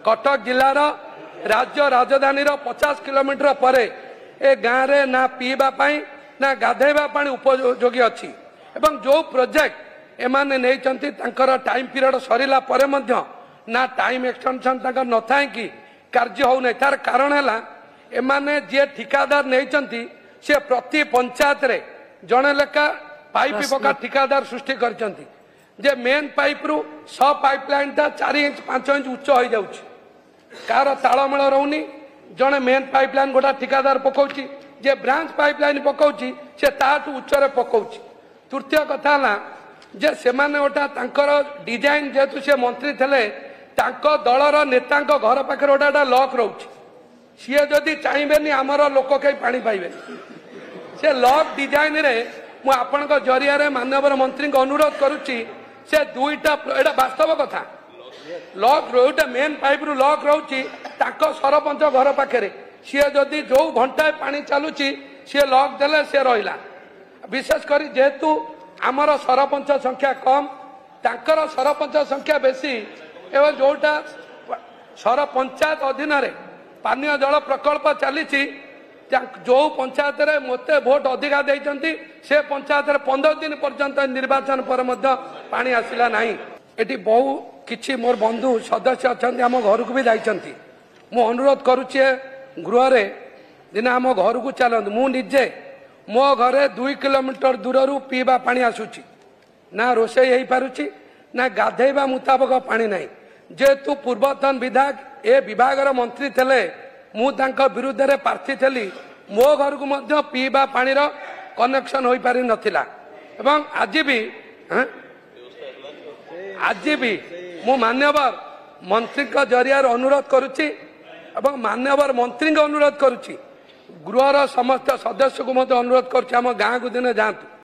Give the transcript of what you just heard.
कटक जिलार राज्य राजधानी 50 किलोमीटर पर ए गाँव में ना पीवा ना गाधेवा पानी उपयोगी अच्छी एवं जो प्रोजेक्ट एमाने नहीं टाइम पीरियड सरला ना टाइम एक्सटेंशन न था कि कार्य हो तार कारण है एमाने जे ठिकादार नहीं से प्रति पंचायत रे जड़े लेखा पाइप पका ठिकादार सृष्टि करछंती जे मेन पाइप रु सब पाइपलाइन टा 4 इंच 5 इंच उच्च हो जाउछि कार तालमेल रहउनी जड़े मेन पाइपलाइन गोटा ठिकादार पकाउछि जे ब्रांच पाइपलाइन पकाउछि से ताटू उच्च रे पकाउछि। तृतीय कथा ना जे सेमाने गोटा तांकर डिजाइन जेतु से मंत्री थले तांको दलर नेतांक घर पाखर गोटा लॉक रहउछि सीए जदि चाहिबेनी हमर लोक कई पानी पाइबेनी से लॉक डिजाइन रे मु आपन जरिया रे माननीय मंत्री को अनुरोध करुच्ची से दुईटा एटा वास्तव कथा लॉक रोटा मेन पाइप रु लॉक रहउची ताको सरपंच घर पाखरे सीए जदि जो घंटा पानी चलुची सी लॉक देले से रहिला विशेष करी जेतु आमर सरपंच संख्या कम तांकर सरपंच संख्या बेसी एवं जोटा सरपंचायत अधीन रे पानीय जल प्रकल्प चली जो पंचायत रे मते भोट अधिका देइचंती से पंचायत रे 15 दिन पर्यंत निर्वाचन पर मध्य पानी आसिला नाही। एटी बहु किछि मोर बंधु सदस्य अछंती हम घर को भी जाइचंती मु अनुरोध करूची गृह रे दिन हम घर को चलंत मु निजे मो घरे 2 किलोमीटर दूर रु पीबा पानी आसुची ना रोषे हेई पारुची ना गाधेबा मुताबक पानी नाही जेतु पूर्वतन विधायक ए विभाग मंत्री थले मु तांका विरुद्ध रे प्रार्थी थली मो घर को मध्य पीबा पानी रो कनेक्शन होई पारि नथिला एवं आज भी मु मान्यवर मंत्री का जरिया अनुरोध करुची एवं मान्यवर मंत्री को अनुरोध करुची गृहर समस्त सदस्य को मध्य अनुरोध करुची हम गाँ को दिन जातु